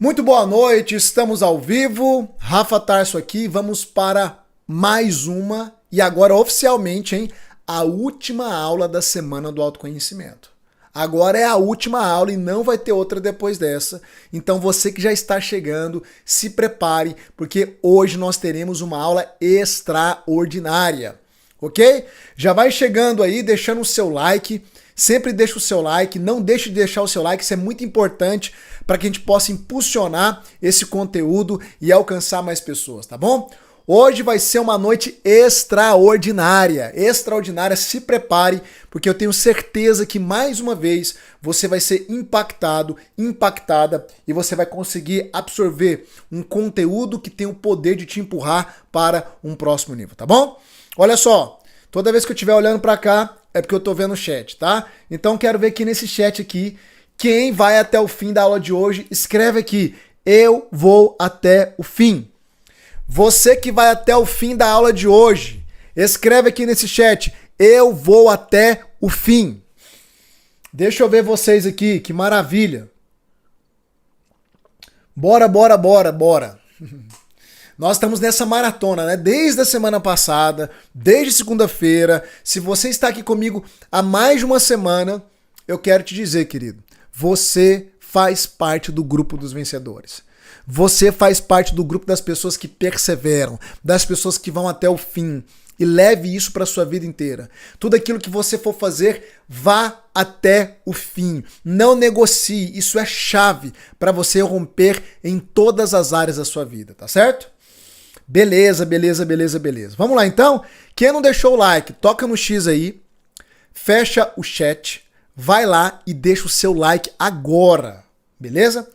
Muito boa noite, estamos ao vivo. Rafa Tarso aqui, vamos para mais uma e agora oficialmente, hein, a última aula da semana do autoconhecimento. Agora é a última aula e não vai ter outra depois dessa. Então você que já está chegando, se prepare, porque hoje nós teremos uma aula extraordinária, ok? Já vai chegando aí, deixando o seu like. Sempre deixa o seu like, não deixe de deixar o seu like, isso é muito importante para que a gente possa impulsionar esse conteúdo e alcançar mais pessoas, tá bom? Hoje vai ser uma noite extraordinária, se prepare, porque eu tenho certeza que mais uma vez você vai ser impactado, impactada e você vai conseguir absorver um conteúdo que tem o poder de te empurrar para um próximo nível, tá bom? Olha só, toda vez que eu estiver olhando para cá, é porque eu tô vendo o chat, tá? Então quero ver aqui nesse chat aqui, quem vai até o fim da aula de hoje, escreve aqui, eu vou até o fim. Você que vai até o fim da aula de hoje, escreve aqui nesse chat, eu vou até o fim. Deixa eu ver vocês aqui, que maravilha. Bora. Nós estamos nessa maratona, né? Desde a semana passada, desde segunda-feira. Se você está aqui comigo há mais de uma semana, eu quero te dizer, querido, você faz parte do grupo dos vencedores. Você faz parte do grupo das pessoas que perseveram, das pessoas que vão até o fim. E leve isso para a sua vida inteira. Tudo aquilo que você for fazer, vá até o fim. Não negocie. Isso é chave para você romper em todas as áreas da sua vida, tá certo? Beleza. Vamos lá então? Quem não deixou o like, toca no X aí, fecha o chat, vai lá e deixa o seu like agora, beleza?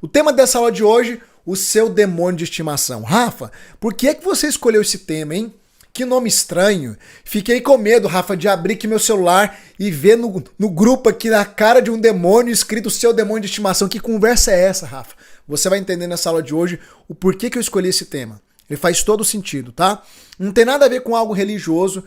O tema dessa aula de hoje, o seu demônio de estimação. Rafa, por que você escolheu esse tema, hein? Que nome estranho. Fiquei com medo, Rafa, de abrir aqui meu celular e ver no grupo aqui na cara de um demônio escrito seu demônio de estimação. Que conversa é essa, Rafa? Você vai entender nessa aula de hoje o porquê que eu escolhi esse tema. Ele faz todo sentido, tá? Não tem nada a ver com algo religioso,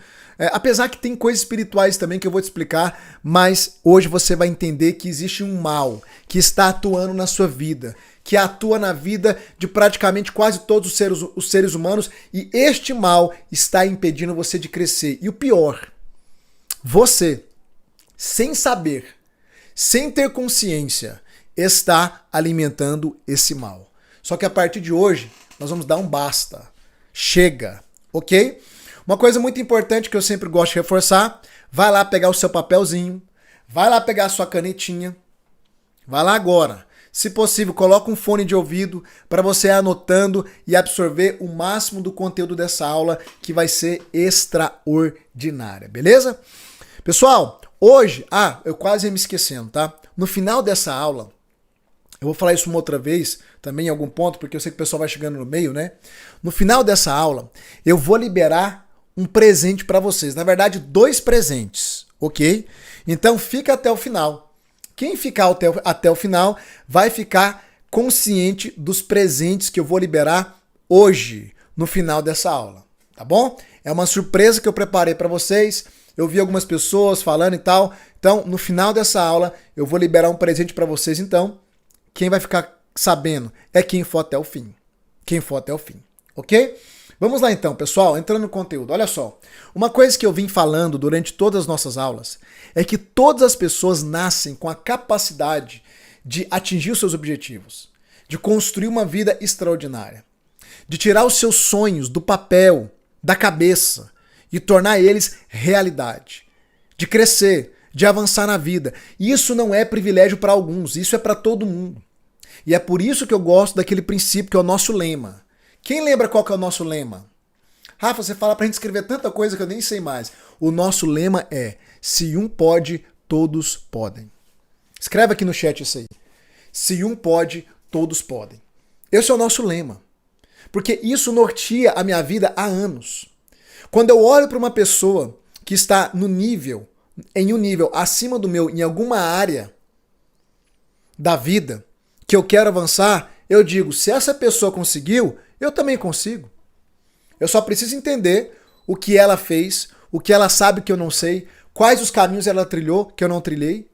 apesar que tem coisas espirituais também que eu vou te explicar, mas hoje você vai entender que existe um mal que está atuando na sua vida, que atua na vida de praticamente quase todos os seres humanos, e este mal está impedindo você de crescer. E o pior, você, sem saber, sem ter consciência, está alimentando esse mal. Só que a partir de hoje, nós vamos dar um basta. Chega, ok? Uma coisa muito importante que eu sempre gosto de reforçar, vai lá pegar o seu papelzinho, vai lá pegar a sua canetinha, vai lá agora. Se possível, coloca um fone de ouvido para você ir anotando e absorver o máximo do conteúdo dessa aula, que vai ser extraordinária, beleza? Pessoal, hoje, eu quase ia me esquecendo, tá? No final dessa aula, eu vou falar isso uma outra vez, também em algum ponto, porque eu sei que o pessoal vai chegando no meio, né? No final dessa aula, eu vou liberar um presente para vocês. Na verdade, 2 presentes, ok? Então fica até o final. Quem ficar até o final vai ficar consciente dos presentes que eu vou liberar hoje, no final dessa aula, tá bom? É uma surpresa que eu preparei para vocês. Eu vi algumas pessoas falando e tal. Então, no final dessa aula, eu vou liberar um presente para vocês, então. Quem vai ficar sabendo é quem for até o fim. Quem for até o fim, ok? Vamos lá então, pessoal, entrando no conteúdo. Olha só, uma coisa que eu vim falando durante todas as nossas aulas é que todas as pessoas nascem com a capacidade de atingir os seus objetivos, de construir uma vida extraordinária, de tirar os seus sonhos do papel, da cabeça e tornar eles realidade, de crescer, de avançar na vida. E isso não é privilégio para alguns, isso é para todo mundo. E é por isso que eu gosto daquele princípio que é o nosso lema. Quem lembra qual que é o nosso lema? Rafa, você fala pra gente escrever tanta coisa que eu nem sei mais. O nosso lema é: se um pode, todos podem. Escreve aqui no chat isso aí. Se um pode, todos podem. Esse é o nosso lema. Porque isso norteia a minha vida há anos. Quando eu olho para uma pessoa que está em um nível acima do meu, em alguma área da vida, que eu quero avançar, eu digo, se essa pessoa conseguiu, eu também consigo. Eu só preciso entender o que ela fez, o que ela sabe que eu não sei, quais os caminhos ela trilhou que eu não trilhei,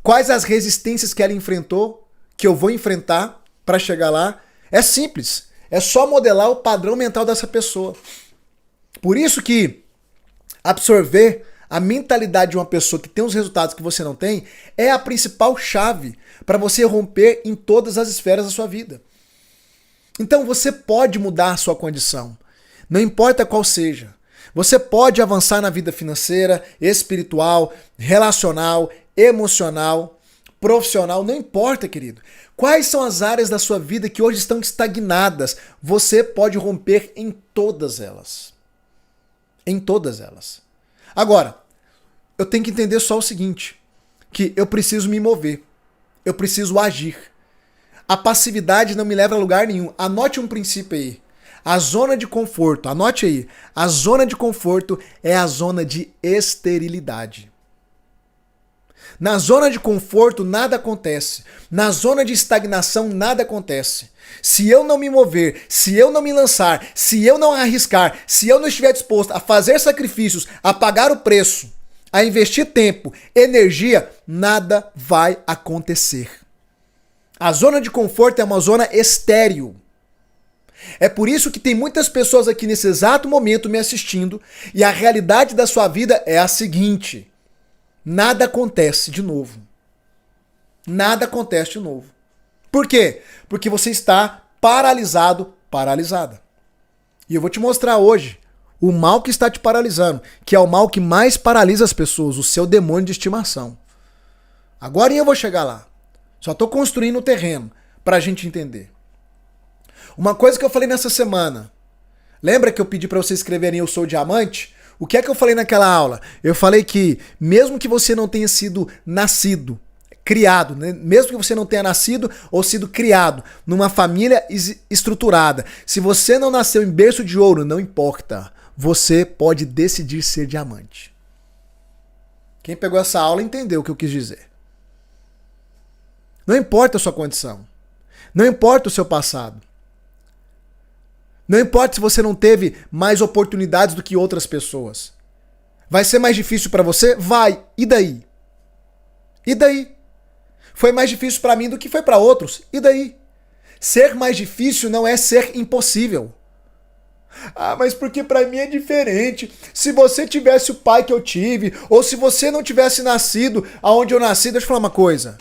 quais as resistências que ela enfrentou que eu vou enfrentar para chegar lá? É simples. É só modelar o padrão mental dessa pessoa. Por isso que absorver a mentalidade de uma pessoa que tem os resultados que você não tem é a principal chave para você romper em todas as esferas da sua vida. Então você pode mudar a sua condição, não importa qual seja. Você pode avançar na vida financeira, espiritual, relacional, emocional, profissional, não importa, querido. Quais são as áreas da sua vida que hoje estão estagnadas? Você pode romper em todas elas. Em todas elas. Agora, eu tenho que entender só o seguinte, que eu preciso me mover, eu preciso agir. A passividade não me leva a lugar nenhum. Anote um princípio aí. A zona de conforto, anote aí, a zona de conforto é a zona de esterilidade. Na zona de conforto nada acontece. Na zona de estagnação nada acontece. Se eu não me mover, se eu não me lançar, se eu não arriscar, se eu não estiver disposto a fazer sacrifícios, a pagar o preço, a investir tempo, energia, nada vai acontecer. A zona de conforto é uma zona estéril. É por isso que tem muitas pessoas aqui nesse exato momento me assistindo e a realidade da sua vida é a seguinte: nada acontece de novo. Nada acontece de novo. Por quê? Porque você está paralisado, paralisada. E eu vou te mostrar hoje o mal que está te paralisando, que é o mal que mais paralisa as pessoas, o seu demônio de estimação. Agora eu vou chegar lá. Só estou construindo o terreno para a gente entender. Uma coisa que eu falei nessa semana. Lembra que eu pedi para vocês escreverem Eu Sou Diamante? O que é que eu falei naquela aula? Eu falei que mesmo que você não tenha sido nascido, criado, né? Mesmo que você não tenha nascido ou sido criado numa família estruturada, se você não nasceu em berço de ouro, não importa. Você pode decidir ser diamante. Quem pegou essa aula entendeu o que eu quis dizer. Não importa a sua condição. Não importa o seu passado. Não importa se você não teve mais oportunidades do que outras pessoas. Vai ser mais difícil para você? Vai. E daí? E daí? Foi mais difícil para mim do que foi para outros. E daí? Ser mais difícil não é ser impossível. Ah, mas porque para mim é diferente. Se você tivesse o pai que eu tive, ou se você não tivesse nascido aonde eu nasci, deixa eu falar uma coisa.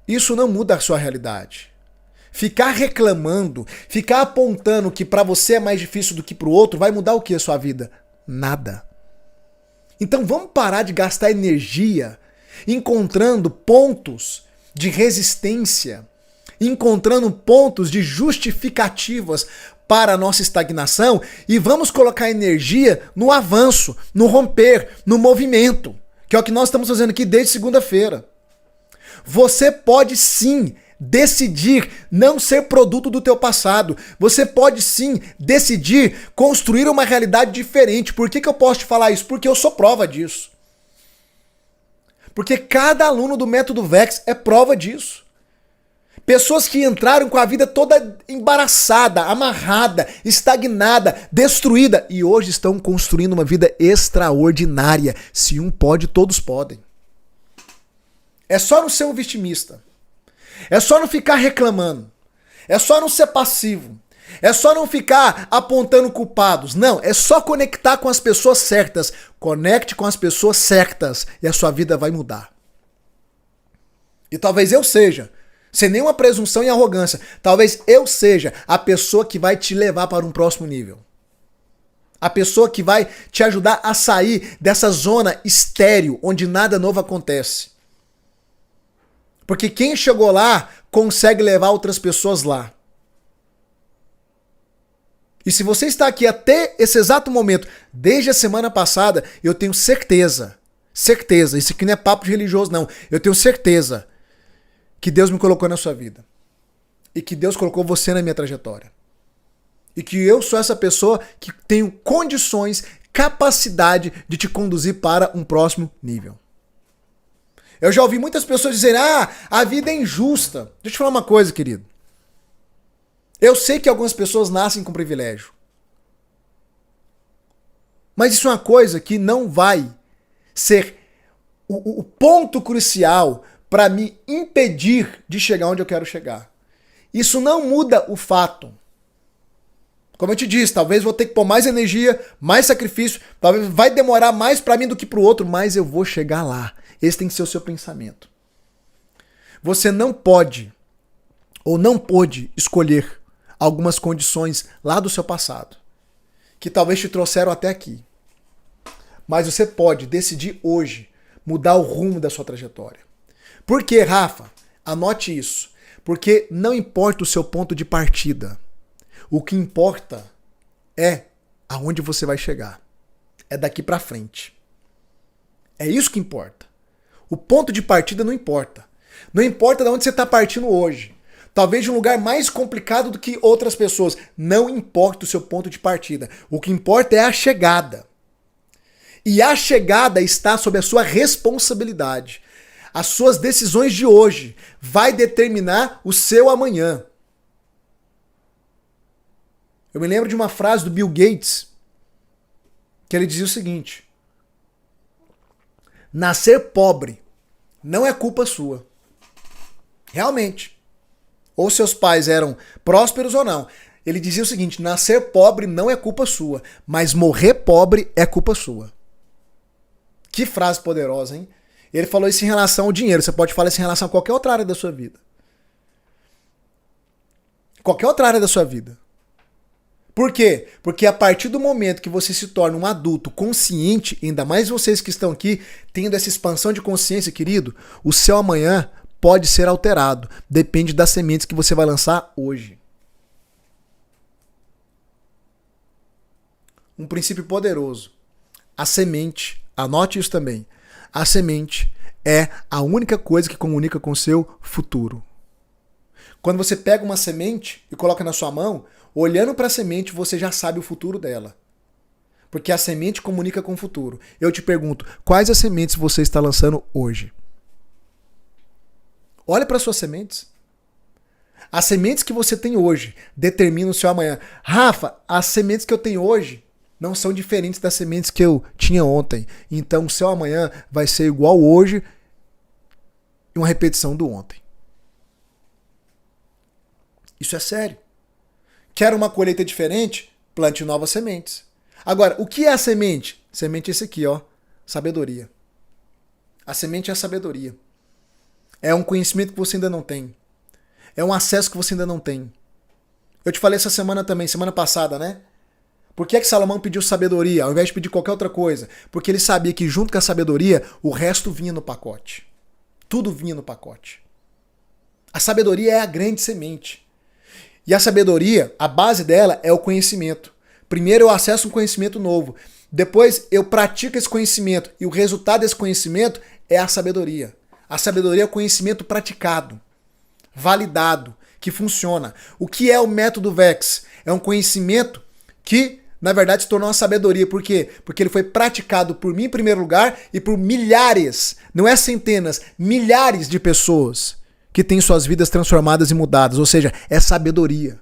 Isso não muda a sua realidade. Ficar reclamando, ficar apontando que para você é mais difícil do que para o outro, vai mudar o que a sua vida? Nada. Então vamos parar de gastar energia encontrando pontos de resistência, encontrando pontos de justificativas para a nossa estagnação e vamos colocar energia no avanço, no romper, no movimento, que é o que nós estamos fazendo aqui desde segunda-feira. Você pode sim decidir não ser produto do teu passado. Você pode sim decidir construir uma realidade diferente. Por que eu posso te falar isso? Porque eu sou prova disso. Porque cada aluno do Método Vex é prova disso. Pessoas que entraram com a vida toda embaraçada, amarrada, estagnada, destruída e hoje estão construindo uma vida extraordinária. Se um pode, todos podem. É só não ser um vitimista. É só não ficar reclamando. É só não ser passivo. É só não ficar apontando culpados. Não, é só conectar com as pessoas certas. Conecte com as pessoas certas e a sua vida vai mudar. E talvez eu seja, sem nenhuma presunção e arrogância, talvez eu seja a pessoa que vai te levar para um próximo nível. A pessoa que vai te ajudar a sair dessa zona estéril onde nada novo acontece. Porque quem chegou lá consegue levar outras pessoas lá. E se você está aqui até esse exato momento, desde a semana passada, eu tenho certeza, isso aqui não é papo de religioso não, eu tenho certeza que Deus me colocou na sua vida. E que Deus colocou você na minha trajetória. E que eu sou essa pessoa que tenho condições, capacidade de te conduzir para um próximo nível. Eu já ouvi muitas pessoas dizerem, a vida é injusta. Deixa eu te falar uma coisa, querido. Eu sei que algumas pessoas nascem com privilégio. Mas isso é uma coisa que não vai ser o ponto crucial para me impedir de chegar onde eu quero chegar. Isso não muda o fato. Como eu te disse, talvez vou ter que pôr mais energia, mais sacrifício, talvez vai demorar mais para mim do que para o outro, mas eu vou chegar lá. Esse tem que ser o seu pensamento. Você não pode ou não pôde escolher algumas condições lá do seu passado, que talvez te trouxeram até aqui. Mas você pode decidir hoje mudar o rumo da sua trajetória. Por quê, Rafa? Anote isso. Porque não importa o seu ponto de partida. O que importa é aonde você vai chegar. É daqui pra frente. É isso que importa. O ponto de partida não importa. Não importa de onde você está partindo hoje. Talvez de um lugar mais complicado do que outras pessoas. Não importa o seu ponto de partida. O que importa é a chegada. E a chegada está sob a sua responsabilidade. As suas decisões de hoje vai determinar o seu amanhã. Eu me lembro de uma frase do Bill Gates, que ele dizia o seguinte: nascer pobre não é culpa sua. Realmente. Ou seus pais eram prósperos ou não. Ele dizia o seguinte: nascer pobre não é culpa sua, mas morrer pobre é culpa sua. Que frase poderosa, hein? Ele falou isso em relação ao dinheiro. Você pode falar isso em relação a qualquer outra área da sua vida. Qualquer outra área da sua vida. Por quê? Porque a partir do momento que você se torna um adulto consciente, ainda mais vocês que estão aqui tendo essa expansão de consciência, querido, o seu amanhã pode ser alterado. Depende das sementes que você vai lançar hoje. Um princípio poderoso. A semente, anote isso também. A semente é a única coisa que comunica com o seu futuro. Quando você pega uma semente e coloca na sua mão, olhando para a semente, você já sabe o futuro dela. Porque a semente comunica com o futuro. Eu te pergunto, quais as sementes você está lançando hoje? Olha para as suas sementes. As sementes que você tem hoje determinam o seu amanhã. Rafa, as sementes que eu tenho hoje não são diferentes das sementes que eu tinha ontem. Então o seu amanhã vai ser igual hoje e uma repetição do ontem. Isso é sério. Quer uma colheita diferente? Plante novas sementes. Agora, o que é a semente? Semente é esse aqui, ó. Sabedoria. A semente é a sabedoria. É um conhecimento que você ainda não tem. É um acesso que você ainda não tem. Eu te falei essa semana também, semana passada, né? Por que Salomão pediu sabedoria ao invés de pedir qualquer outra coisa? Porque ele sabia que junto com a sabedoria, o resto vinha no pacote. Tudo vinha no pacote. A sabedoria é a grande semente. E a sabedoria, a base dela é o conhecimento. Primeiro eu acesso um conhecimento novo. Depois eu pratico esse conhecimento. E o resultado desse conhecimento é a sabedoria. A sabedoria é o conhecimento praticado, validado, que funciona. O que é o método VEX? É um conhecimento que, na verdade, se tornou uma sabedoria. Por quê? Porque ele foi praticado por mim em primeiro lugar e por milhares, não é centenas, milhares de pessoas que têm suas vidas transformadas e mudadas. Ou seja, é sabedoria.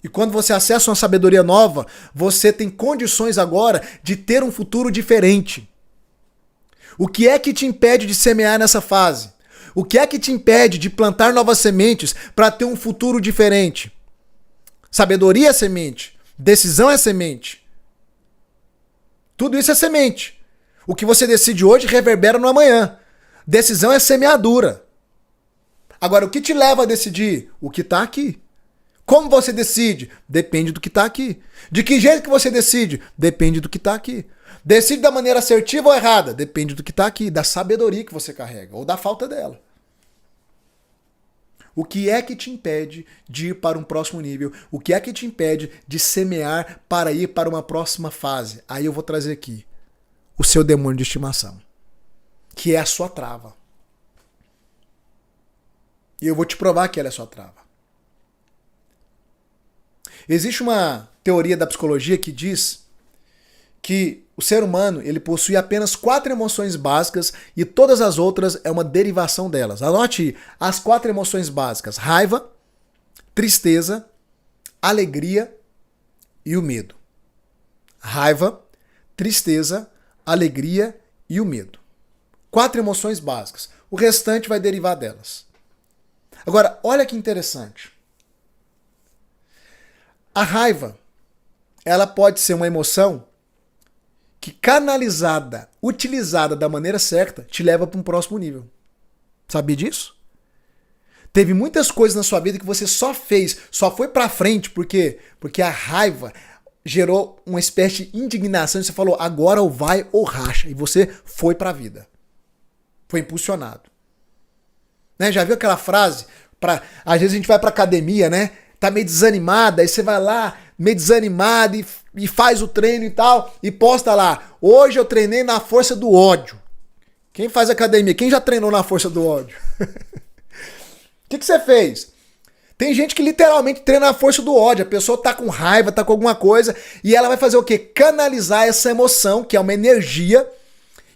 E quando você acessa uma sabedoria nova, você tem condições agora de ter um futuro diferente. O que é que te impede de semear nessa fase? O que é que te impede de plantar novas sementes para ter um futuro diferente? Sabedoria é semente. Decisão é semente. Tudo isso é semente. O que você decide hoje reverbera no amanhã. Decisão é semeadura. Agora, o que te leva a decidir? O que está aqui. Como você decide? Depende do que está aqui. De que jeito que você decide? Depende do que está aqui. Decide da maneira assertiva ou errada? Depende do que está aqui, da sabedoria que você carrega, ou da falta dela. O que é que te impede de ir para um próximo nível? O que é que te impede de semear para ir para uma próxima fase? Aí eu vou trazer aqui o seu demônio de estimação, que é a sua trava. E eu vou te provar que ela é a sua trava. Existe uma teoria da psicologia que diz que o ser humano ele possui apenas 4 emoções básicas e todas as outras é uma derivação delas. Anote as 4 emoções básicas: raiva, tristeza, alegria e o medo. Raiva, tristeza, alegria e o medo. 4 emoções básicas. O restante vai derivar delas. Agora, olha que interessante. A raiva, ela pode ser uma emoção que canalizada, utilizada da maneira certa, te leva para um próximo nível. Sabia disso? Teve muitas coisas na sua vida que você só fez, só foi para frente, porque a raiva gerou uma espécie de indignação e você falou, agora ou vai ou racha, e você foi para a vida. Foi impulsionado. Né? Já viu aquela frase? Às vezes a gente vai para academia, né? Tá meio desanimada, aí você vai lá, meio desanimado e faz o treino e tal, e posta lá, hoje eu treinei na força do ódio. Quem faz academia? Quem já treinou na força do ódio? O que você fez? Tem gente que literalmente treina na força do ódio, a pessoa tá com raiva, tá com alguma coisa, e ela vai fazer o quê? Canalizar essa emoção, que é uma energia,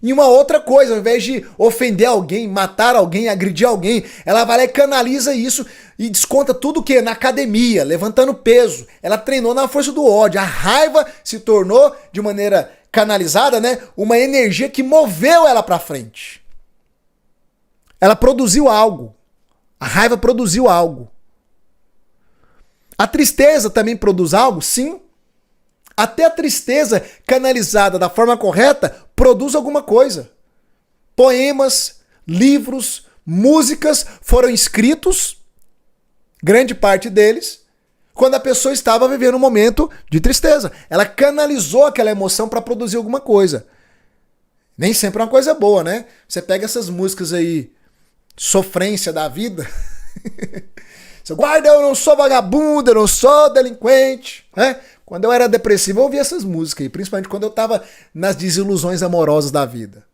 em uma outra coisa, ao invés de ofender alguém, matar alguém, agredir alguém, ela vai lá e canaliza isso e desconta tudo o quê? Na academia, levantando peso. Ela treinou na força do ódio. A raiva se tornou, de maneira canalizada, né, uma energia que moveu ela pra frente. Ela produziu algo. A raiva produziu algo. A tristeza também produz algo? Sim. Até a tristeza canalizada da forma correta produz alguma coisa. Poemas, livros, músicas foram escritos, grande parte deles, quando a pessoa estava vivendo um momento de tristeza. Ela canalizou aquela emoção para produzir alguma coisa. Nem sempre é uma coisa boa, né? Você pega essas músicas aí, sofrência da vida. Você guarda, eu não sou vagabundo, eu não sou delinquente, né? Quando eu era depressivo, eu ouvia essas músicas aí, principalmente quando eu estava nas desilusões amorosas da vida.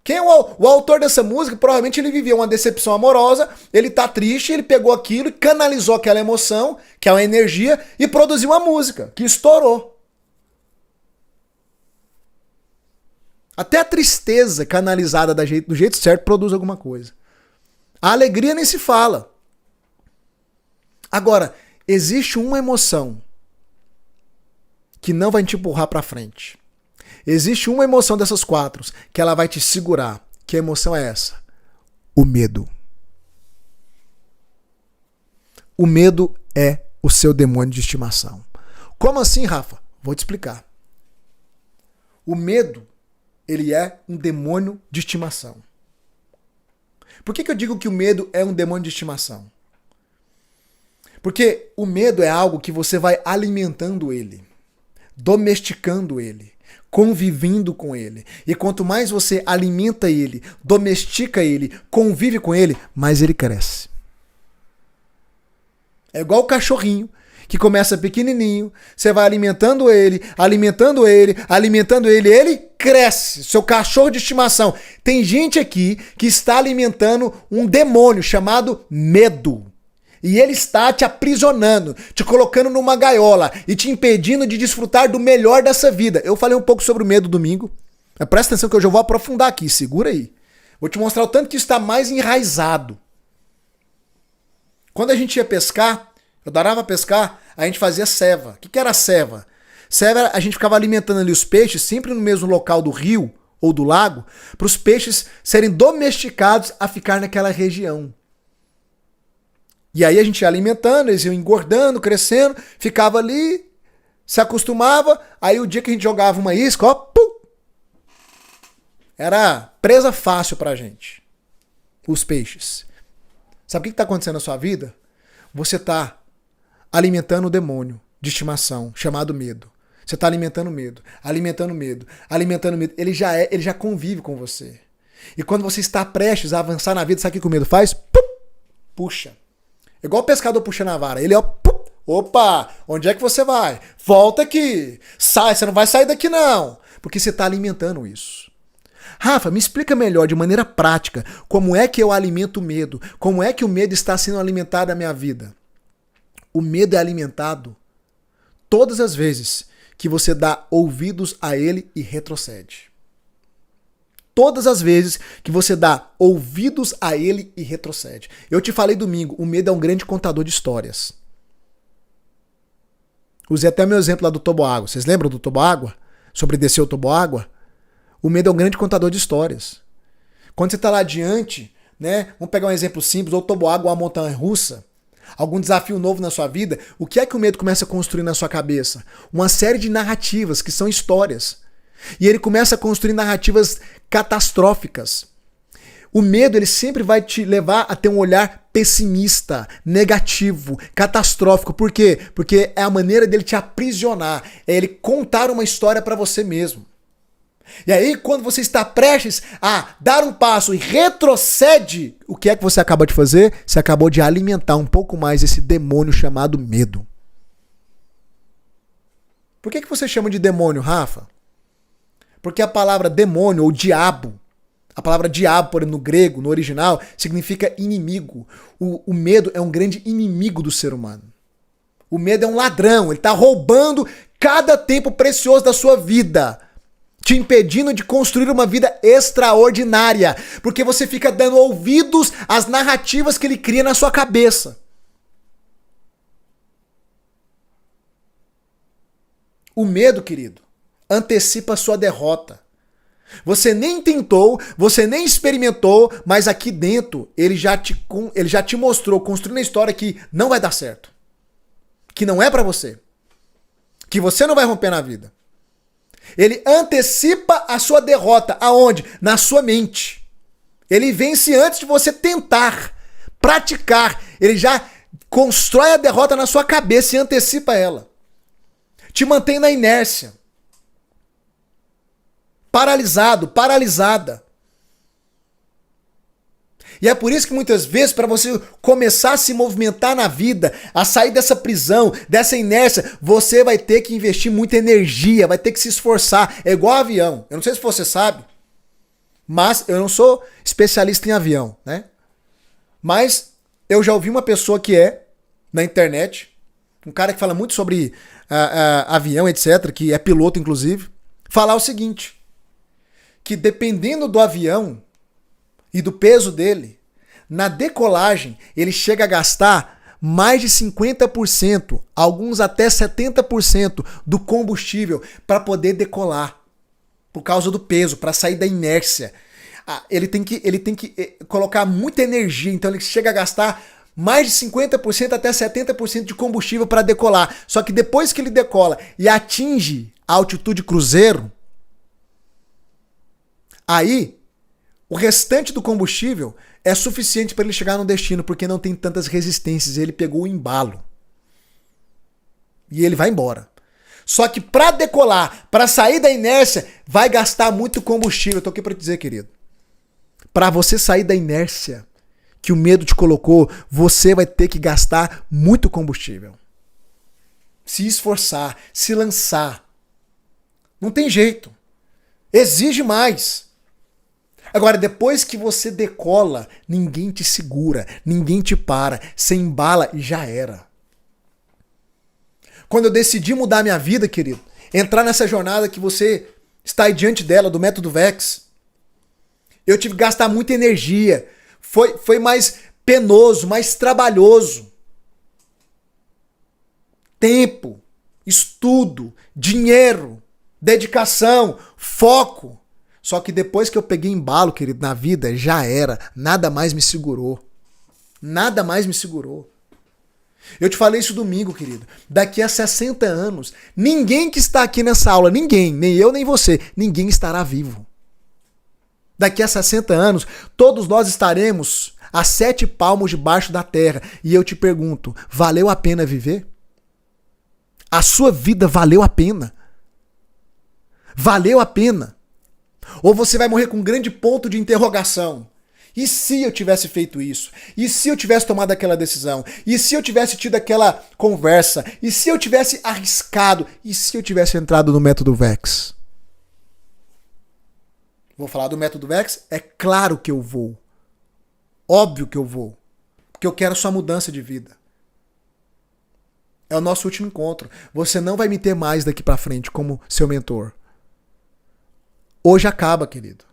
Quem é o autor dessa música? Provavelmente ele vivia uma decepção amorosa, ele tá triste, ele pegou aquilo e canalizou aquela emoção, que é uma energia, e produziu uma música que estourou. Até a tristeza canalizada do jeito certo produz alguma coisa. A alegria nem se fala. Agora, existe uma emoção que não vai te empurrar para frente. Existe uma emoção dessas 4 que ela vai te segurar. Que emoção é essa? O medo. O medo é o seu demônio de estimação. Como assim, Rafa? Vou te explicar. O medo, ele é um demônio de estimação. Por que eu digo que o medo é um demônio de estimação? Porque o medo é algo que você vai alimentando ele, domesticando ele, convivendo com ele. E quanto mais você alimenta ele, domestica ele, convive com ele, mais ele cresce. É igual o cachorrinho, que começa pequenininho, você vai alimentando ele, ele cresce. Seu cachorro de estimação. Tem gente aqui que está alimentando um demônio chamado medo. E ele está te aprisionando, te colocando numa gaiola e te impedindo de desfrutar do melhor dessa vida. Eu falei um pouco sobre o medo domingo. Mas presta atenção que eu já vou aprofundar aqui, segura aí. Vou te mostrar o tanto que está mais enraizado. Quando a gente ia pescar, eu adorava pescar, a gente fazia ceva. O que era ceva? Ceva, a gente ficava alimentando ali os peixes, sempre no mesmo local do rio ou do lago, para os peixes serem domesticados a ficar naquela região. E aí a gente ia alimentando, eles iam engordando, crescendo, ficava ali, se acostumava, aí o dia que a gente jogava uma isca, ó, pum, era presa fácil pra gente, os peixes. Sabe o que está acontecendo na sua vida? Você está alimentando o demônio de estimação, chamado medo. Você está alimentando medo, alimentando medo, alimentando medo. Ele já convive com você. E quando você está prestes a avançar na vida, sabe o que o medo faz? Pum, puxa. Igual o pescador puxando a vara. Ele, ó, pum, opa, onde é que você vai? Volta aqui. Sai, você não vai sair daqui não. Porque você está alimentando isso. Rafa, me explica melhor, de maneira prática, como é que eu alimento o medo? Como é que o medo está sendo alimentado na minha vida? O medo é alimentado todas as vezes que você dá ouvidos a ele e retrocede. Todas as vezes que você dá ouvidos a ele e retrocede. Eu te falei domingo, o medo é um grande contador de histórias. Usei até meu exemplo lá do toboágua. Vocês lembram do toboágua? Sobre descer o toboágua? O medo é um grande contador de histórias. Quando você está lá adiante, né? Vamos pegar um exemplo simples, ou toboágua ou uma montanha russa, algum desafio novo na sua vida, o que é que o medo começa a construir na sua cabeça? Uma série de narrativas, que são histórias. E ele começa a construir narrativas catastróficas. O medo, ele sempre vai te levar a ter um olhar pessimista, negativo, catastrófico. Por quê? Porque é a maneira dele te aprisionar. É ele contar uma história para você mesmo. E aí, quando você está prestes a dar um passo e retrocede, o que é que você acaba de fazer? Você acabou de alimentar um pouco mais esse demônio chamado medo. Por que você chama de demônio, Rafa? Porque a palavra demônio ou diabo, a palavra diabo, por exemplo, no grego, no original, significa inimigo. O medo é um grande inimigo do ser humano. O medo é um ladrão, ele está roubando cada tempo precioso da sua vida, te impedindo de construir uma vida extraordinária, porque você fica dando ouvidos às narrativas que ele cria na sua cabeça. O medo, querido, antecipa a sua derrota. Você nem tentou, você nem experimentou, mas aqui dentro ele já te mostrou, construindo a história, que não vai dar certo. Que não é pra você. Que você não vai romper na vida. Ele antecipa a sua derrota. Aonde? Na sua mente. Ele vence antes de você tentar, praticar. Ele já constrói a derrota na sua cabeça e antecipa ela. Te mantém na inércia. Paralisado, paralisada. E é por isso que muitas vezes, para você começar a se movimentar na vida, a sair dessa prisão, dessa inércia, você vai ter que investir muita energia, vai ter que se esforçar. É igual avião. Eu não sei se você sabe, mas eu não sou especialista em avião, né? Mas eu já ouvi uma pessoa que é, na internet, um cara que fala muito sobre avião, etc., que é piloto, inclusive, falar o seguinte, que dependendo do avião e do peso dele, na decolagem ele chega a gastar mais de 50%, alguns até 70% do combustível para poder decolar, por causa do peso, para sair da inércia. Ele tem que colocar muita energia, então ele chega a gastar mais de 50% até 70% de combustível para decolar. Só que depois que ele decola e atinge a altitude cruzeiro, aí o restante do combustível é suficiente para ele chegar no destino, porque não tem tantas resistências. Ele pegou o embalo. E ele vai embora. Só que para decolar, para sair da inércia, vai gastar muito combustível. Eu tô aqui para te dizer, querido. Para você sair da inércia que o medo te colocou, você vai ter que gastar muito combustível. Se esforçar, se lançar. Não tem jeito. Exige mais. Agora, depois que você decola, ninguém te segura, ninguém te para, você embala e já era. Quando eu decidi mudar minha vida, querido, entrar nessa jornada que você está aí diante dela, do método VEX, eu tive que gastar muita energia, foi mais penoso, mais trabalhoso. Tempo, estudo, dinheiro, dedicação, foco. Só que depois que eu peguei embalo, querido, na vida, já era. Nada mais me segurou. Nada mais me segurou. Eu te falei isso domingo, querido. Daqui a 60 anos, ninguém que está aqui nessa aula, ninguém, nem eu nem você, ninguém estará vivo. Daqui a 60 anos, todos nós estaremos a 7 palmos debaixo da terra. E eu te pergunto, valeu a pena viver? A sua vida valeu a pena? Valeu a pena? Ou você vai morrer com um grande ponto de interrogação? E se eu tivesse feito isso? E se eu tivesse tomado aquela decisão? E se eu tivesse tido aquela conversa? E se eu tivesse arriscado? E se eu tivesse entrado no método VEX? Vou falar do método VEX? É claro que eu vou. Óbvio que eu vou. Porque eu quero sua mudança de vida. É o nosso último encontro. Você não vai me ter mais daqui pra frente como seu mentor. Hoje acaba, querido.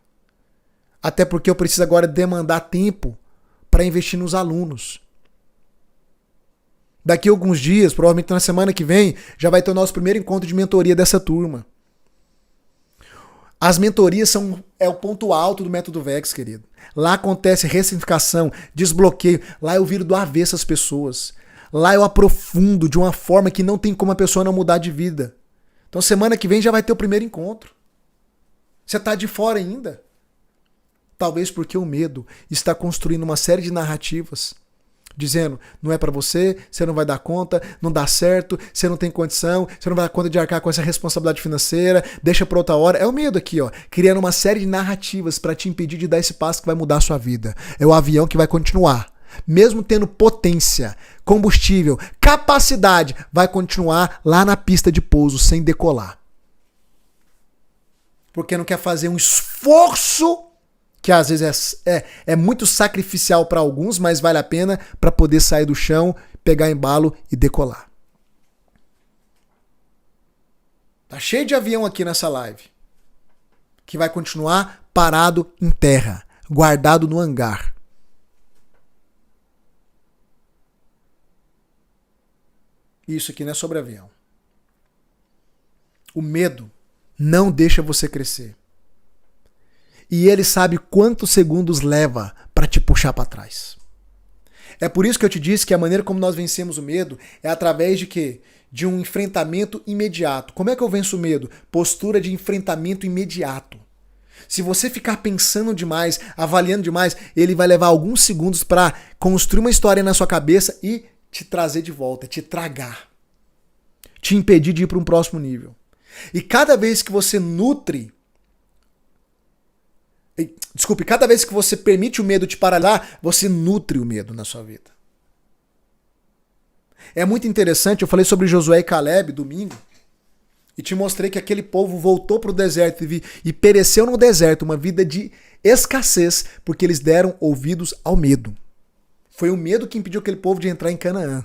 Até porque eu preciso agora demandar tempo para investir nos alunos. Daqui a alguns dias, provavelmente na semana que vem, já vai ter o nosso primeiro encontro de mentoria dessa turma. As mentorias é o ponto alto do método VEX, querido. Lá acontece ressignificação, desbloqueio. Lá eu viro do avesso as pessoas. Lá eu aprofundo de uma forma que não tem como a pessoa não mudar de vida. Então semana que vem já vai ter o primeiro encontro. Você tá de fora ainda. Talvez porque o medo está construindo uma série de narrativas, dizendo, não é pra você não vai dar conta, não dá certo, você não tem condição, você não vai dar conta de arcar com essa responsabilidade financeira, deixa pra outra hora. É o medo aqui, ó, criando uma série de narrativas pra te impedir de dar esse passo que vai mudar a sua vida. É o avião que vai continuar. Mesmo tendo potência, combustível, capacidade, vai continuar lá na pista de pouso sem decolar. Porque não quer fazer um esforço que às vezes é muito sacrificial para alguns, mas vale a pena para poder sair do chão, pegar embalo e decolar. Tá cheio de avião aqui nessa live, que vai continuar parado em terra, guardado no hangar. Isso aqui não é sobre avião. O medo não deixa você crescer. E ele sabe quantos segundos leva para te puxar para trás. É por isso que eu te disse que a maneira como nós vencemos o medo é através de quê? De um enfrentamento imediato. Como é que eu venço o medo? Postura de enfrentamento imediato. Se você ficar pensando demais, avaliando demais, ele vai levar alguns segundos para construir uma história na sua cabeça e te trazer de volta, te tragar. Te impedir de ir para um próximo nível. E cada vez que você cada vez que você permite o medo te paralisar, você nutre o medo na sua vida. É muito interessante, eu falei sobre Josué e Caleb domingo, e te mostrei que aquele povo voltou para o deserto e pereceu no deserto, uma vida de escassez, porque eles deram ouvidos ao medo. Foi o medo que impediu aquele povo de entrar em Canaã.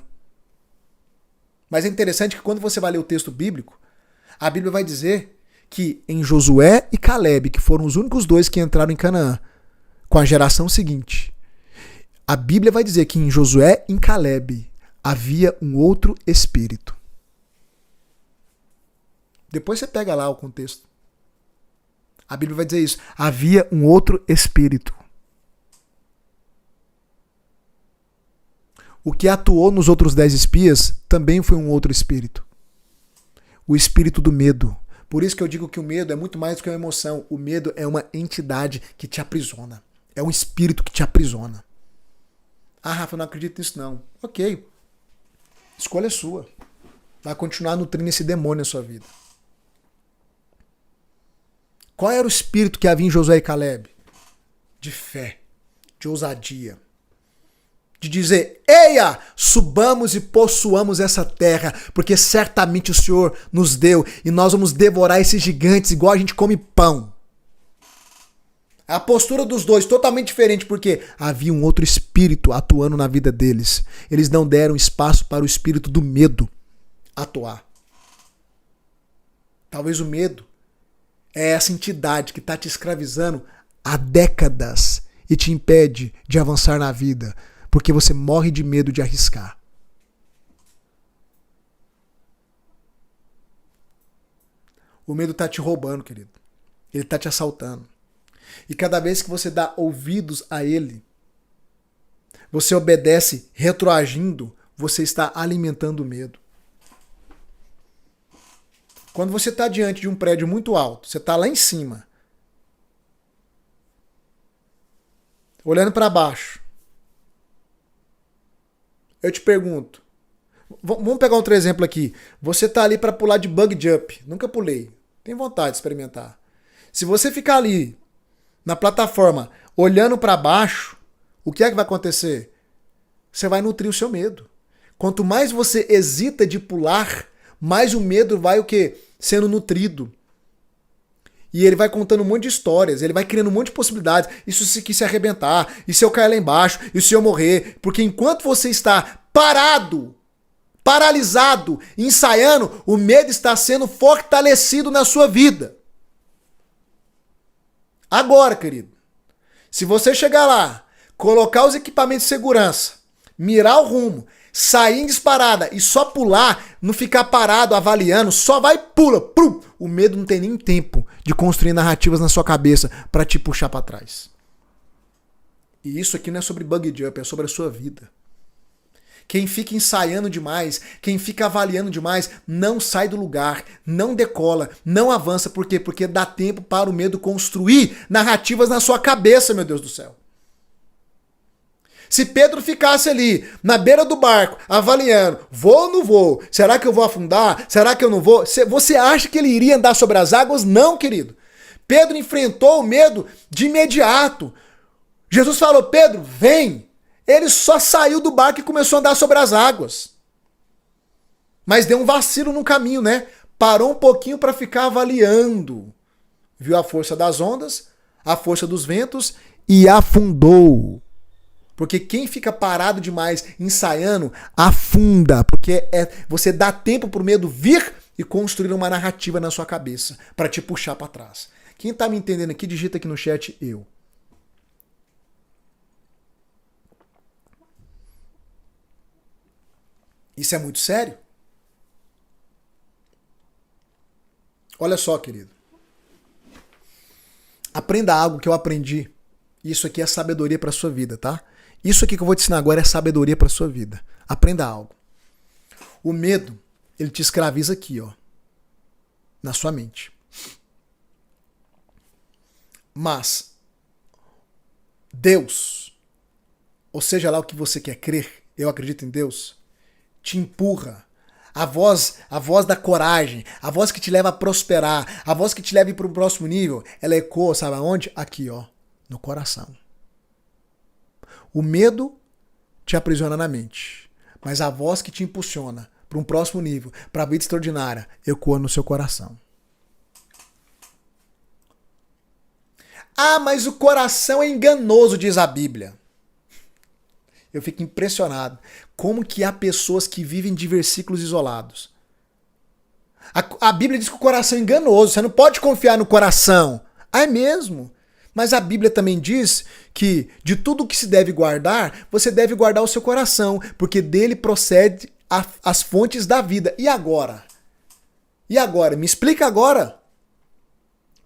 Mas é interessante que quando você vai ler o texto bíblico, a Bíblia vai dizer que em Josué e Caleb, que foram os únicos dois que entraram em Canaã, com a geração seguinte, a Bíblia vai dizer que em Josué e em Caleb havia um outro espírito. Depois você pega lá o contexto. A Bíblia vai dizer isso. Havia um outro espírito. O que atuou nos outros 10 espias também foi um outro espírito. O espírito do medo. Por isso que eu digo que o medo é muito mais do que uma emoção. O medo é uma entidade que te aprisiona. É um espírito que te aprisiona. Ah, Rafa, eu não acredito nisso não. Ok. Escolha sua. Vai continuar nutrindo esse demônio na sua vida. Qual era o espírito que havia em Josué e Caleb? De fé, de ousadia. De dizer, eia, subamos e possuamos essa terra, porque certamente o Senhor nos deu e nós vamos devorar esses gigantes igual a gente come pão. A postura dos dois totalmente diferente, porque havia um outro espírito atuando na vida deles. Eles não deram espaço para o espírito do medo atuar. Talvez o medo é essa entidade que está te escravizando há décadas e te impede de avançar na vida, porque você morre de medo de arriscar. O medo está te roubando, querido. Ele está te assaltando. E cada vez que você dá ouvidos a ele, você obedece retroagindo, você está alimentando o medo. Quando você está diante de um prédio muito alto, você está lá em cima, olhando para baixo, eu te pergunto, vamos pegar outro exemplo aqui. Você está ali para pular de bungee jump. Nunca pulei. Tem vontade de experimentar. Se você ficar ali na plataforma olhando para baixo, o que é que vai acontecer? Você vai nutrir o seu medo. Quanto mais você hesita de pular, mais o medo vai o quê? Sendo nutrido. E ele vai contando um monte de histórias, ele vai criando um monte de possibilidades. Isso se arrebentar, e se eu cair lá embaixo, e se eu morrer. Porque enquanto você está parado, paralisado, ensaiando, o medo está sendo fortalecido na sua vida. Agora, querido, se você chegar lá, colocar os equipamentos de segurança, mirar o rumo, sair em disparada e só pular, não ficar parado avaliando, só vai e pula. Pum. O medo não tem nem tempo de construir narrativas na sua cabeça para te puxar para trás. E isso aqui não é sobre bug jump, é sobre a sua vida. Quem fica ensaiando demais, quem fica avaliando demais, não sai do lugar, não decola, não avança. Por quê? Porque dá tempo para o medo construir narrativas na sua cabeça, meu Deus do céu. Se Pedro ficasse ali, na beira do barco, avaliando, vou ou não vou? Será que eu vou afundar? Será que eu não vou? Você acha que ele iria andar sobre as águas? Não, querido. Pedro enfrentou o medo de imediato. Jesus falou, Pedro, vem. Ele só saiu do barco e começou a andar sobre as águas. Mas deu um vacilo no caminho, né? Parou um pouquinho para ficar avaliando. Viu a força das ondas, a força dos ventos e afundou. Porque quem fica parado demais ensaiando, afunda. Porque você dá tempo pro medo vir e construir uma narrativa na sua cabeça para te puxar para trás. Quem tá me entendendo aqui, digita aqui no chat eu. Isso é muito sério? Olha só, querido. Aprenda algo que eu aprendi. Isso aqui é sabedoria para sua vida, tá? Isso aqui que eu vou te ensinar agora é sabedoria para sua vida. Aprenda algo. O medo, ele te escraviza aqui, ó, na sua mente. Mas Deus, ou seja lá o que você quer crer, eu acredito em Deus, te empurra. A voz da coragem, a voz que te leva a prosperar, a voz que te leva para o próximo nível, ela ecoa, sabe aonde? Aqui, ó, no coração. O medo te aprisiona na mente, mas a voz que te impulsiona para um próximo nível, para a vida extraordinária, ecoa no seu coração. Ah, mas o coração é enganoso, diz a Bíblia. Eu fico impressionado. Como que há pessoas que vivem de versículos isolados? A Bíblia diz que o coração é enganoso. Você não pode confiar no coração. Ah, é mesmo? Mas a Bíblia também diz que de tudo que se deve guardar, você deve guardar o seu coração, porque dele procede as fontes da vida. E agora? E agora? Me explica agora.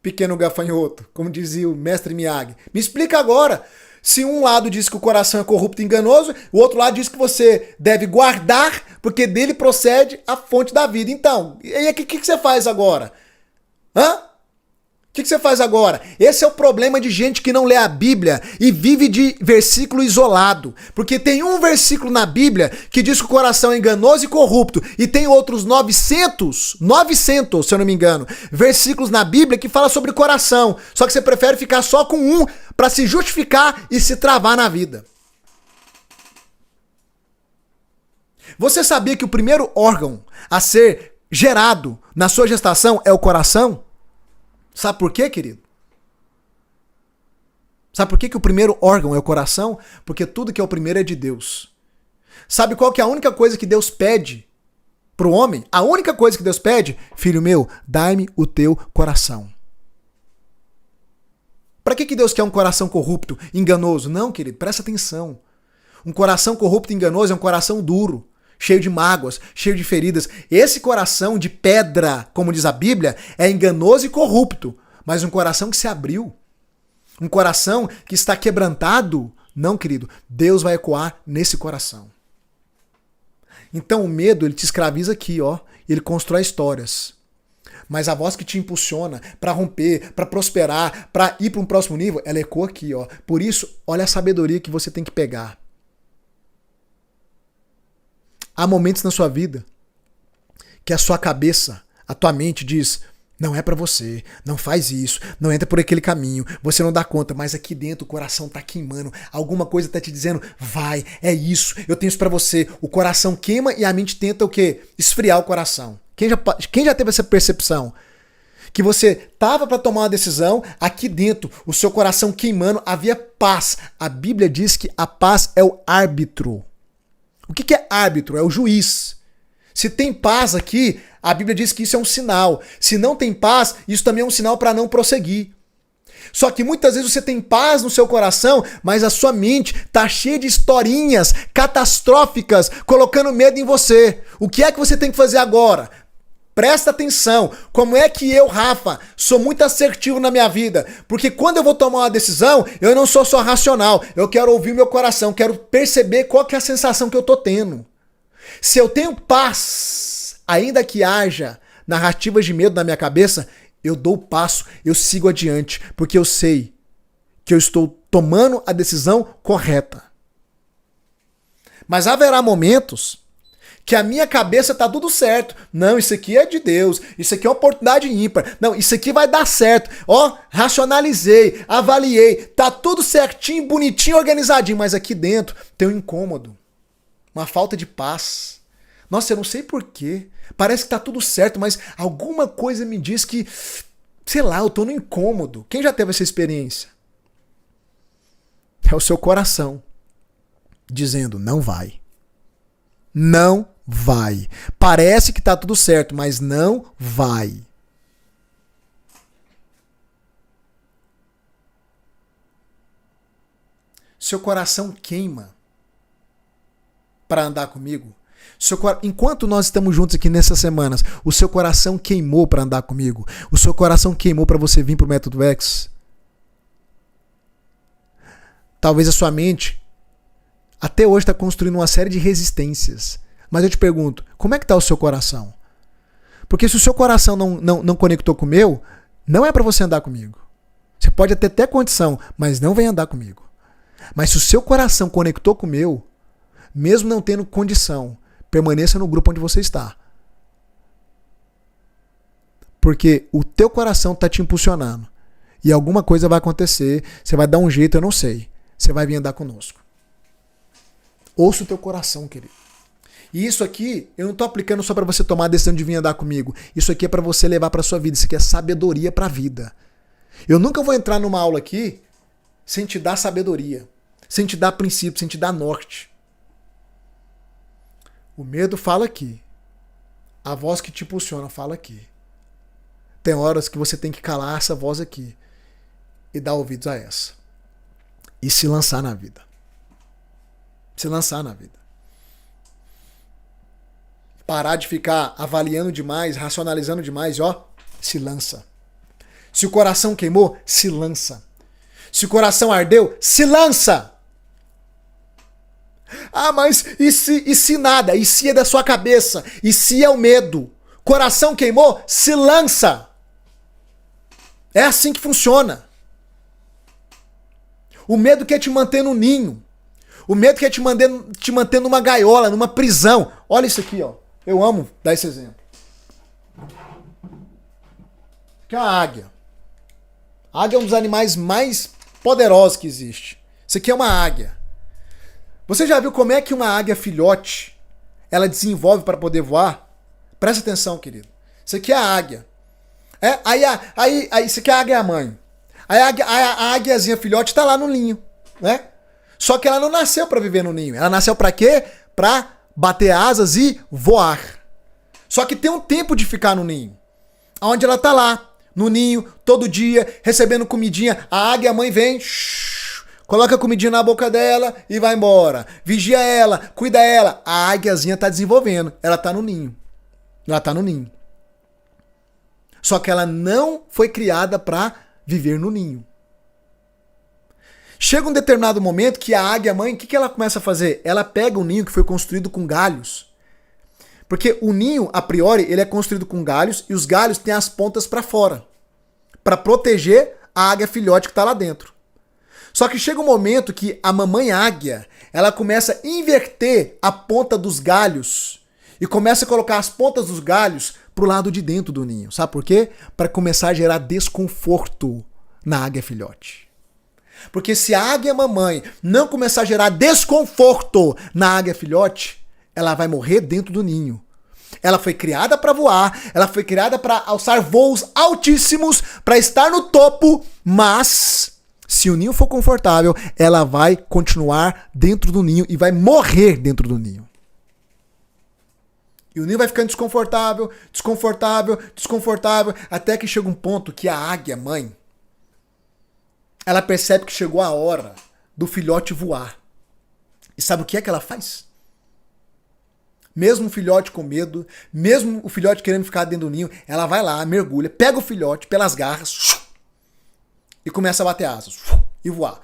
Pequeno gafanhoto, como dizia o mestre Miyagi. Me explica agora. Se um lado diz que o coração é corrupto e enganoso, o outro lado diz que você deve guardar, porque dele procede a fonte da vida. Então, e aí o que você faz agora? Hã? O que você faz agora? Esse é o problema de gente que não lê a Bíblia e vive de versículo isolado. Porque tem um versículo na Bíblia que diz que o coração é enganoso e corrupto. E tem outros 900, se eu não me engano, versículos na Bíblia que fala sobre o coração. Só que você prefere ficar só com um para se justificar e se travar na vida. Você sabia que o primeiro órgão a ser gerado na sua gestação é o coração? Sabe por quê, querido? Sabe por que o primeiro órgão é o coração? Porque tudo que é o primeiro é de Deus. Sabe qual que é a única coisa que Deus pede pro homem? A única coisa que Deus pede? Filho meu, dai-me o teu coração. Para que Deus quer um coração corrupto, enganoso? Não, querido, presta atenção. Um coração corrupto e enganoso é um coração duro, cheio de mágoas, cheio de feridas. Esse coração de pedra, como diz a Bíblia, é enganoso e corrupto, mas um coração que se abriu. Um coração que está quebrantado. Não, querido, Deus vai ecoar nesse coração. Então o medo, ele te escraviza aqui, ó, ele constrói histórias. Mas a voz que te impulsiona para romper, para prosperar, para ir para um próximo nível, ela ecoa aqui, ó. Por isso, olha a sabedoria que você tem que pegar. Há momentos na sua vida que a sua cabeça, a tua mente diz, não é pra você, não faz isso, não entra por aquele caminho, você não dá conta, mas aqui dentro o coração tá queimando, alguma coisa tá te dizendo, vai, é isso, eu tenho isso pra você. O coração queima e a mente tenta o quê? Esfriar o coração. Quem já teve essa percepção? Que você tava para tomar uma decisão, aqui dentro, o seu coração queimando, havia paz. A Bíblia diz que a paz é o árbitro. O que é árbitro? É o juiz. Se tem paz aqui, a Bíblia diz que isso é um sinal. Se não tem paz, isso também é um sinal para não prosseguir. Só que muitas vezes você tem paz no seu coração, mas a sua mente está cheia de historinhas catastróficas, colocando medo em você. O que é que você tem que fazer agora? Presta atenção. Como é que eu, Rafa, sou muito assertivo na minha vida? Porque quando eu vou tomar uma decisão, eu não sou só racional. Eu quero ouvir meu coração, quero perceber qual que é a sensação que eu tô tendo. Se eu tenho paz, ainda que haja narrativas de medo na minha cabeça, eu dou o passo, eu sigo adiante, porque eu sei que eu estou tomando a decisão correta. Mas haverá momentos que a minha cabeça tá tudo certo. Não, isso aqui é de Deus, isso aqui é uma oportunidade ímpar. Não, isso aqui vai dar certo. Ó, racionalizei, avaliei, tá tudo certinho, bonitinho, organizadinho, mas aqui dentro tem um incômodo, uma falta de paz. Nossa, eu não sei porquê. Parece que tá tudo certo, mas alguma coisa me diz que, sei lá, eu tô no incômodo. Quem já teve essa experiência? É o seu coração dizendo, não vai. Não vai. Parece que tá tudo certo, mas não vai. Seu coração queima para andar comigo. Enquanto nós estamos juntos aqui nessas semanas, o seu coração queimou para andar comigo? O seu coração queimou para você vir pro Método X? Talvez a sua mente até hoje está construindo uma série de resistências. Mas eu te pergunto, como é que está o seu coração? Porque se o seu coração não conectou com o meu, não é para você andar comigo. Você pode até ter condição, mas não vem andar comigo. Mas se o seu coração conectou com o meu, mesmo não tendo condição, permaneça no grupo onde você está. Porque o teu coração está te impulsionando. E alguma coisa vai acontecer, você vai dar um jeito, eu não sei. Você vai vir andar conosco. Ouça o teu coração, querido. E isso aqui, eu não estou aplicando só para você tomar a decisão de vir andar comigo. Isso aqui é para você levar para sua vida. Isso aqui é sabedoria para a vida. Eu nunca vou entrar numa aula aqui sem te dar sabedoria, sem te dar princípio, sem te dar norte. O medo fala aqui. A voz que te impulsiona fala aqui. Tem horas que você tem que calar essa voz aqui e dar ouvidos a essa. E se lançar na vida. Se lançar na vida. Parar de ficar avaliando demais, racionalizando demais, ó, se lança. Se o coração queimou, se lança. Se o coração ardeu, se lança. Ah, mas e se nada? E se é da sua cabeça? E se é o medo? Coração queimou, se lança. É assim que funciona. O medo quer te manter no ninho. O medo quer te manter numa gaiola, numa prisão. Olha isso aqui, ó. Eu amo dar esse exemplo. Que é a águia. A águia é um dos animais mais poderosos que existe. Isso aqui é uma águia. Você já viu como é que uma águia filhote ela desenvolve para poder voar? Presta atenção, querido. Isso aqui é a águia. Isso aqui é a águia mãe. A águiazinha filhote está lá no ninho, né? Só que ela não nasceu para viver no ninho. Ela nasceu para quê? Para bater asas e voar. Só que tem um tempo de ficar no ninho. Onde ela tá lá, no ninho, todo dia, recebendo comidinha. A águia mãe vem, coloca a comidinha na boca dela e vai embora. Vigia ela, cuida ela. A águiazinha tá desenvolvendo. Ela tá no ninho. Ela tá no ninho. Só que ela não foi criada para viver no ninho. Chega um determinado momento que a águia mãe, o que ela começa a fazer? Ela pega um ninho que foi construído com galhos. Porque o ninho, a priori, ele é construído com galhos e os galhos têm as pontas para fora. Para proteger a águia filhote que está lá dentro. Só que chega um momento que a mamãe águia, ela começa a inverter a ponta dos galhos e começa a colocar as pontas dos galhos pro lado de dentro do ninho. Sabe por quê? Para começar a gerar desconforto na águia filhote. Porque se a águia mamãe não começar a gerar desconforto na águia filhote, ela vai morrer dentro do ninho. Ela foi criada para voar, ela foi criada para alçar voos altíssimos, para estar no topo, mas se o ninho for confortável, ela vai continuar dentro do ninho e vai morrer dentro do ninho. E o ninho vai ficando desconfortável, desconfortável, desconfortável, até que chega um ponto que a águia mãe, ela percebe que chegou a hora do filhote voar. E sabe o que é que ela faz? Mesmo o filhote com medo, mesmo o filhote querendo ficar dentro do ninho, ela vai lá, mergulha, pega o filhote pelas garras e começa a bater asas e voar.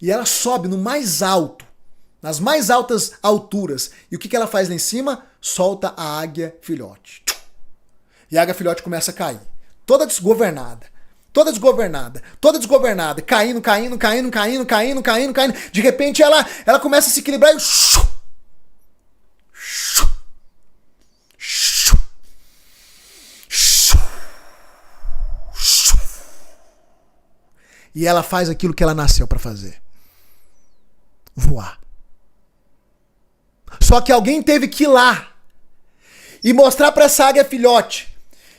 E ela sobe no mais alto, nas mais altas alturas. E o que ela faz lá em cima? Solta a águia filhote. E a águia filhote começa a cair. Toda desgovernada. Toda desgovernada, caindo. De repente ela começa a se equilibrar e ela faz aquilo que ela nasceu para fazer. Voar. Só que alguém teve que ir lá e mostrar para essa águia filhote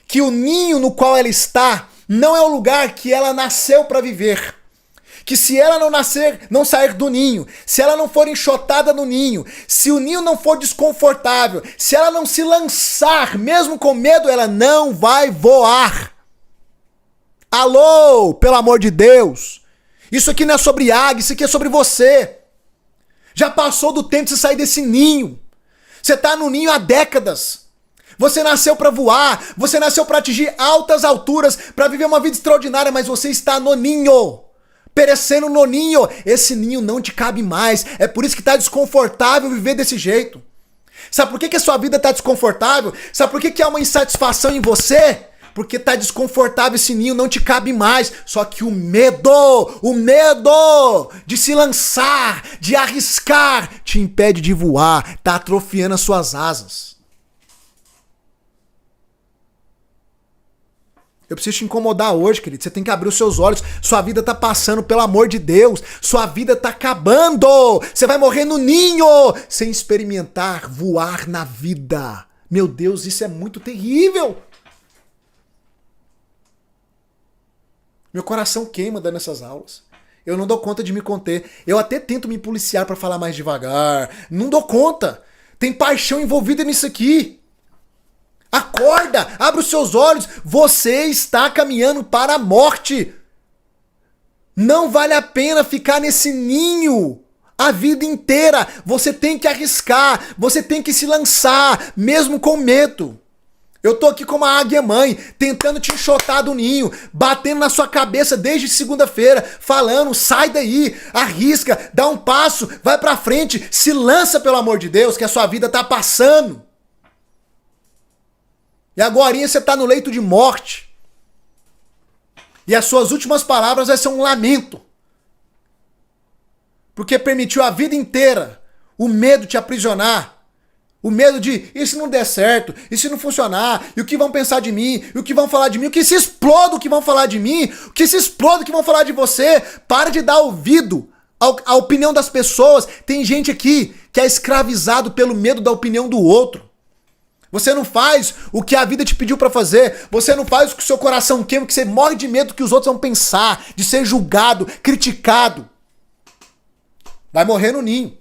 que o ninho no qual ela está não é o lugar que ela nasceu para viver. Que se ela não sair do ninho, se ela não for enxotada no ninho, se o ninho não for desconfortável, se ela não se lançar, mesmo com medo, ela não vai voar. Alô, pelo amor de Deus. Isso aqui não é sobre águia, isso aqui é sobre você. Já passou do tempo de você sair desse ninho. Você tá no ninho há décadas. Você nasceu para voar, você nasceu para atingir altas alturas, para viver uma vida extraordinária, mas você está no ninho, perecendo no ninho. Esse ninho não te cabe mais, é por isso que tá desconfortável viver desse jeito. Sabe por que a sua vida tá desconfortável? Sabe por que há uma insatisfação em você? Porque tá desconfortável, esse ninho não te cabe mais. Só que o medo de se lançar, de arriscar, te impede de voar, tá atrofiando as suas asas. Eu preciso te incomodar hoje, querido. Você tem que abrir os seus olhos. Sua vida tá passando, pelo amor de Deus. Sua vida tá acabando. Você vai morrer no ninho sem experimentar voar na vida. Meu Deus, isso é muito terrível. Meu coração queima dando essas aulas. Eu não dou conta de me conter. Eu até tento me policiar para falar mais devagar. Não dou conta. Tem paixão envolvida nisso aqui. Acorda, abre os seus olhos, você está caminhando para a morte. Não vale a pena ficar nesse ninho a vida inteira. Você tem que arriscar, você tem que se lançar, mesmo com medo. Eu tô aqui como a águia mãe, tentando te enxotar do ninho, batendo na sua cabeça desde segunda-feira, falando, sai daí, arrisca, dá um passo, vai pra frente, se lança pelo amor de Deus, que a sua vida tá passando. E agorinha você tá no leito de morte. E as suas últimas palavras vai ser um lamento. Porque permitiu a vida inteira o medo te aprisionar. O medo de, e se não der certo? E se não funcionar? E o que vão pensar de mim? E o que vão falar de mim? O que se exploda o que vão falar de mim? O que se exploda o que vão falar de você? Para de dar ouvido à opinião das pessoas. Tem gente aqui que é escravizado pelo medo da opinião do outro. Você não faz o que a vida te pediu pra fazer. Você não faz o que o seu coração queima, que você morre de medo do que os outros vão pensar, de ser julgado, criticado. Vai morrer no ninho.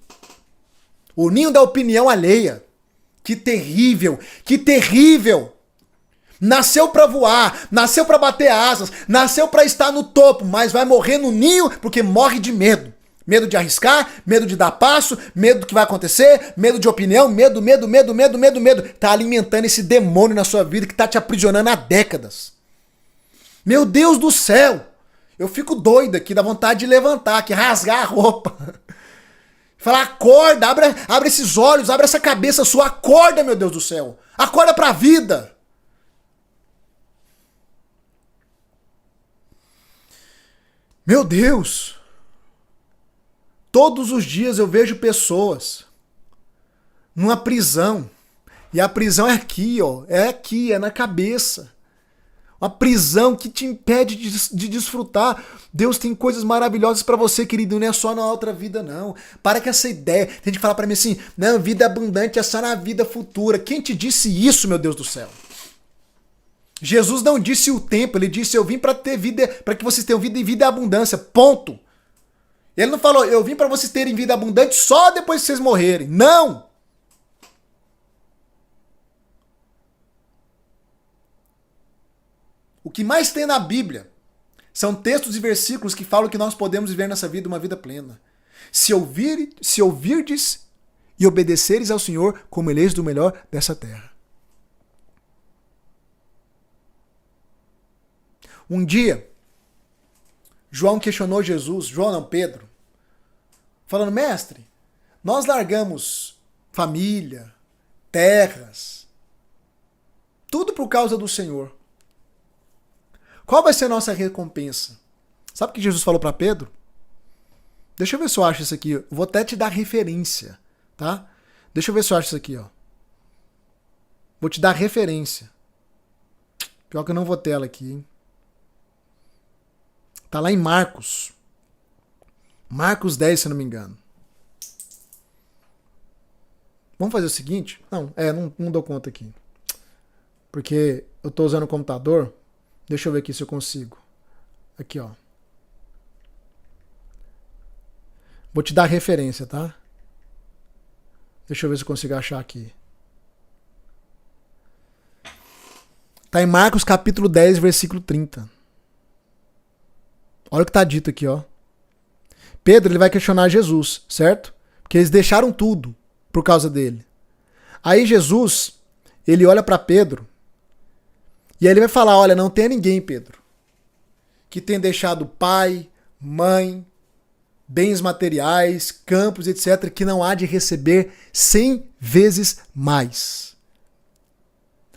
O ninho da opinião alheia. Que terrível, que terrível. Nasceu pra voar, nasceu pra bater asas, nasceu pra estar no topo, mas vai morrer no ninho porque morre de medo. Medo de arriscar, medo de dar passo, medo do que vai acontecer, medo de opinião, medo. Tá alimentando esse demônio na sua vida que tá te aprisionando há décadas. Meu Deus do céu! Eu fico doido aqui, dá vontade de levantar aqui, rasgar a roupa. Falar, acorda, abre esses olhos, abre essa cabeça sua, acorda, meu Deus do céu. Acorda pra vida. Meu Deus! Todos os dias eu vejo pessoas numa prisão. E a prisão é aqui, ó. É aqui, é na cabeça. Uma prisão que te impede de desfrutar. Deus tem coisas maravilhosas pra você, querido. Não é só na outra vida, não. Para com essa ideia. Tem gente que fala pra mim assim, não, vida abundante é só na vida futura. Quem te disse isso, meu Deus do céu? Jesus não disse o tempo. Ele disse, eu vim pra ter vida, para que vocês tenham vida e vida em abundância. Ponto. Ele não falou, eu vim para vocês terem vida abundante só depois que vocês morrerem. Não! O que mais tem na Bíblia São textos e versículos que falam que nós podemos viver nessa vida uma vida plena. Se ouvirdes e obedeceres ao Senhor, como eleis do melhor dessa terra. Um dia, João questionou Jesus, João não, Pedro, falando, mestre, nós largamos família, terras, tudo por causa do Senhor. Qual vai ser a nossa recompensa? Sabe o que Jesus falou para Pedro? Deixa eu ver se eu acho isso aqui. Eu vou até te dar referência, tá? Deixa eu ver se eu acho isso aqui, ó. Vou te dar referência. Pior que eu não vou ter ela aqui, hein? Tá lá em Marcos. Marcos 10, se eu não me engano. Vamos fazer o seguinte? Não dou conta aqui. Porque eu tô usando o computador. Deixa eu ver aqui se eu consigo. Aqui, ó. Vou te dar referência, tá? Deixa eu ver se eu consigo achar aqui. Tá em Marcos capítulo 10, versículo 30. Olha o que tá dito aqui, ó. Pedro, ele vai questionar Jesus, certo? Porque eles deixaram tudo por causa dele. Aí Jesus, ele olha para Pedro e aí ele vai falar, olha, não tem ninguém, Pedro, que tenha deixado pai, mãe, bens materiais, campos, etc., que não há de receber 100 vezes mais.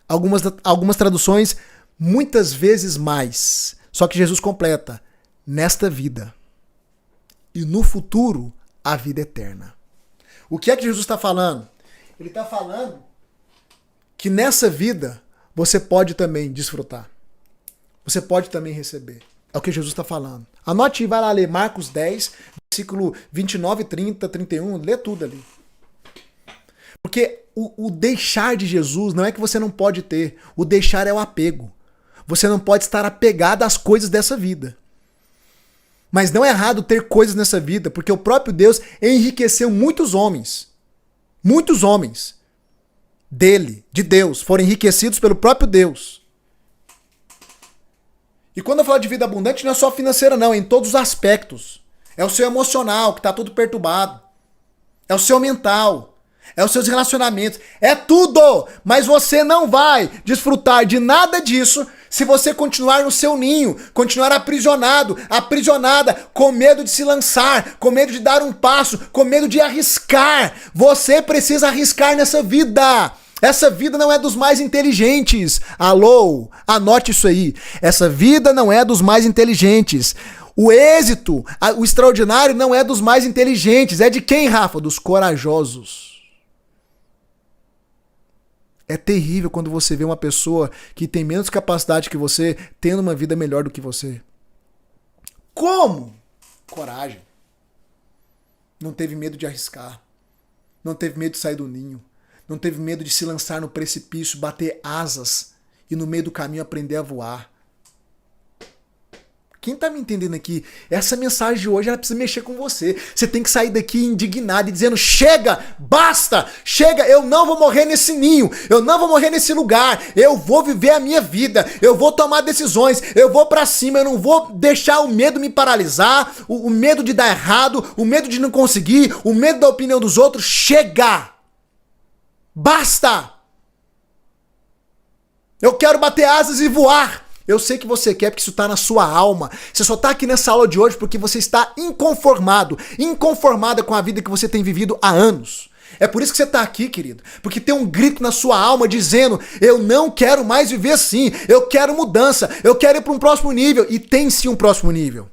Algumas traduções, muitas vezes mais. Só que Jesus completa, nesta vida. E no futuro, a vida eterna. O que é que Jesus está falando? Ele está falando que nessa vida você pode também desfrutar. Você pode também receber. É o que Jesus está falando. Anote e vai lá ler Marcos 10, versículo 29, 30, 31, lê tudo ali. Porque o deixar de Jesus não é que você não pode ter. O deixar é o apego. Você não pode estar apegado às coisas dessa vida. Mas não é errado ter coisas nessa vida, porque o próprio Deus enriqueceu muitos homens. Muitos homens dele, de Deus, foram enriquecidos pelo próprio Deus. E quando eu falo de vida abundante, não é só financeira não, é em todos os aspectos. É o seu emocional, que está todo perturbado. É o seu mental. É os seus relacionamentos. É tudo! Mas você não vai desfrutar de nada disso se você continuar no seu ninho, continuar aprisionado, aprisionada, com medo de se lançar, com medo de dar um passo, com medo de arriscar. Você precisa arriscar nessa vida. Essa vida não é dos mais inteligentes. Alô, anote isso aí. Essa vida não é dos mais inteligentes. O êxito, o extraordinário não é dos mais inteligentes. É de quem, Rafa? Dos corajosos. É terrível quando você vê uma pessoa que tem menos capacidade que você tendo uma vida melhor do que você. Como? Coragem. Não teve medo de arriscar. Não teve medo de sair do ninho. Não teve medo de se lançar no precipício, bater asas e no meio do caminho aprender a voar. Quem tá me entendendo aqui? Essa mensagem de hoje ela precisa mexer com você. Você tem que sair daqui indignado e dizendo, chega, basta, chega, eu não vou morrer nesse ninho, eu não vou morrer nesse lugar, eu vou viver a minha vida, eu vou tomar decisões, eu vou pra cima, eu não vou deixar o medo me paralisar, o medo de dar errado, o medo de não conseguir, o medo da opinião dos outros. Chega! Basta! Eu quero bater asas e voar. Eu sei que você quer porque isso está na sua alma. Você só está aqui nessa aula de hoje porque você está inconformado, inconformada com a vida que você tem vivido há anos. É por isso que você está aqui, querido. Porque tem um grito na sua alma dizendo, eu não quero mais viver assim, eu quero mudança, eu quero ir para um próximo nível. E tem sim um próximo nível.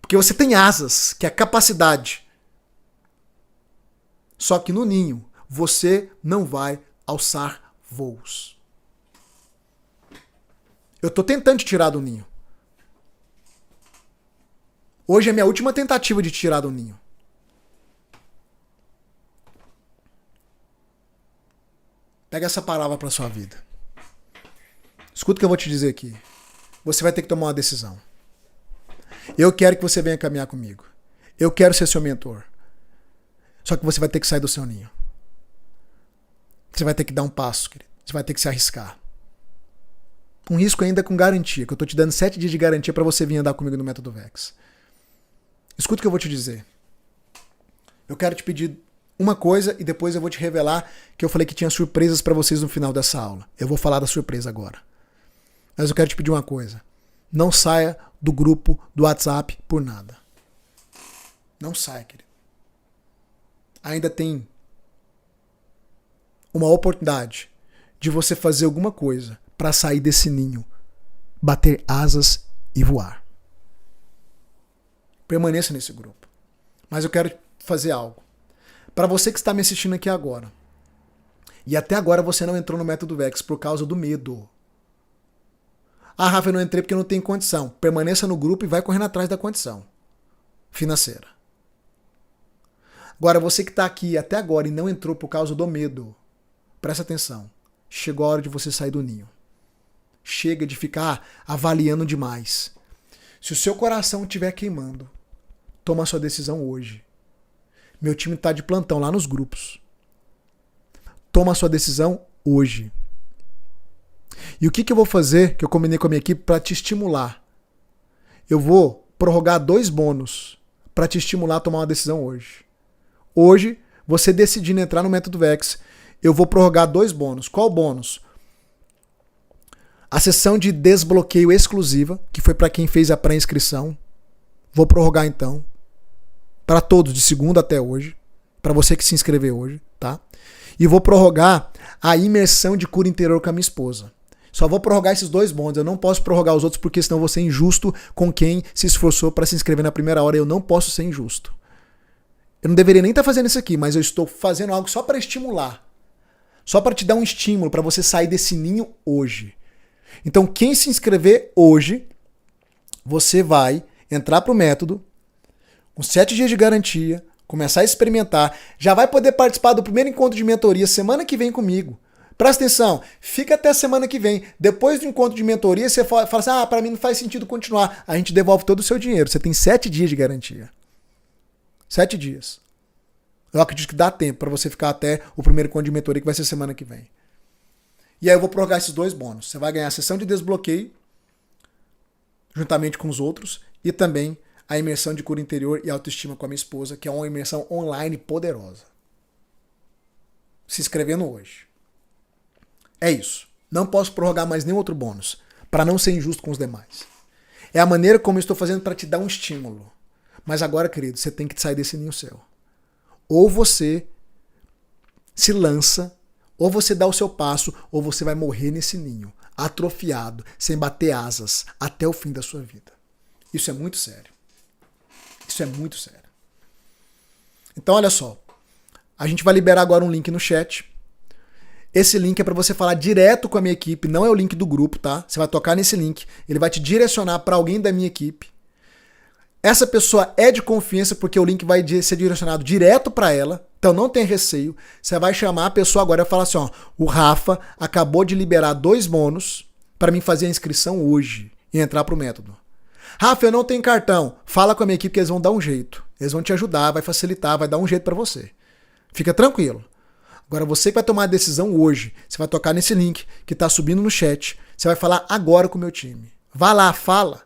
Porque você tem asas, que é a capacidade. Só que no ninho, você não vai alçar voos. Eu tô tentando te tirar do ninho. Hoje é minha última tentativa de te tirar do ninho. Pega essa palavra pra sua vida. Escuta o que eu vou te dizer aqui. Você vai ter que tomar uma decisão. Eu quero que você venha caminhar comigo. Eu quero ser seu mentor. Só que você vai ter que sair do seu ninho. Você vai ter que dar um passo, querido. Você vai ter que se arriscar. Um risco ainda com garantia, que eu tô te dando 7 dias de garantia para você vir andar comigo no Método Vex. Escuta o que eu vou te dizer. Eu quero te pedir uma coisa e depois eu vou te revelar que eu falei que tinha surpresas para vocês no final dessa aula. Eu vou falar da surpresa agora. Mas eu quero te pedir uma coisa. Não saia do grupo do WhatsApp por nada. Não saia, querido. Ainda tem uma oportunidade de você fazer alguma coisa para sair desse ninho, bater asas e voar. Permaneça nesse grupo. Mas eu quero fazer algo. Para você que está me assistindo aqui agora, e até agora você não entrou no Método Vex por causa do medo. Ah, Rafa, eu não entrei porque eu não tenho condição. Permaneça no grupo e vai correndo atrás da condição financeira. Agora, você que está aqui até agora e não entrou por causa do medo, presta atenção. Chegou a hora de você sair do ninho. Chega de ficar avaliando demais. Se o seu coração estiver queimando, toma a sua decisão hoje. Meu time está de plantão lá nos grupos. Toma a sua decisão hoje. E o que eu vou fazer, que eu combinei com a minha equipe, para te estimular? Eu vou prorrogar 2 bônus para te estimular a tomar uma decisão hoje. Hoje, você decidindo entrar no Método Vex, eu vou prorrogar 2 bônus. Qual bônus? A sessão de desbloqueio exclusiva, que foi para quem fez a pré-inscrição. Vou prorrogar então. Para todos, de segunda até hoje. Para você que se inscreveu hoje, tá? E vou prorrogar a imersão de cura interior com a minha esposa. Só vou prorrogar esses 2 bônus. Eu não posso prorrogar os outros porque senão vou ser injusto com quem se esforçou para se inscrever na primeira hora. Eu não posso ser injusto. Eu não deveria nem estar fazendo isso aqui, mas eu estou fazendo algo só para estimular. Só para te dar um estímulo para você sair desse ninho hoje. Então, quem se inscrever hoje, você vai entrar para o método com 7 dias de garantia, começar a experimentar, já vai poder participar do primeiro encontro de mentoria semana que vem comigo. Presta atenção, fica até a semana que vem. Depois do encontro de mentoria, você fala assim, para mim não faz sentido continuar. A gente devolve todo o seu dinheiro. Você tem 7 dias de garantia. 7 dias. Eu acredito que dá tempo para você ficar até o primeiro encontro de mentoria, que vai ser semana que vem. E aí eu vou prorrogar esses 2 bônus. Você vai ganhar a sessão de desbloqueio, juntamente com os outros, e também a imersão de cura interior e autoestima com a minha esposa, que é uma imersão online poderosa. Se inscrevendo hoje. É isso. Não posso prorrogar mais nenhum outro bônus, para não ser injusto com os demais. É a maneira como eu estou fazendo para te dar um estímulo. Mas agora, querido, você tem que sair desse ninho seu. Ou você se lança, ou você dá o seu passo, ou você vai morrer nesse ninho, atrofiado, sem bater asas, até o fim da sua vida. Isso é muito sério. Isso é muito sério. Então, olha só. A gente vai liberar agora um link no chat. Esse link é para você falar direto com a minha equipe, não é o link do grupo, tá? Você vai tocar nesse link, ele vai te direcionar para alguém da minha equipe. Essa pessoa é de confiança porque o link vai ser direcionado direto para ela, então não tem receio. Você vai chamar a pessoa agora e falar assim, ó, o Rafa acabou de liberar 2 bônus para mim fazer a inscrição hoje e entrar pro método. Rafa, eu não tenho cartão. Fala com a minha equipe que eles vão dar um jeito. Eles vão te ajudar, vai facilitar, vai dar um jeito para você. Fica tranquilo. Agora você que vai tomar a decisão hoje, você vai tocar nesse link que tá subindo no chat. Você vai falar agora com o meu time. Vá lá, fala.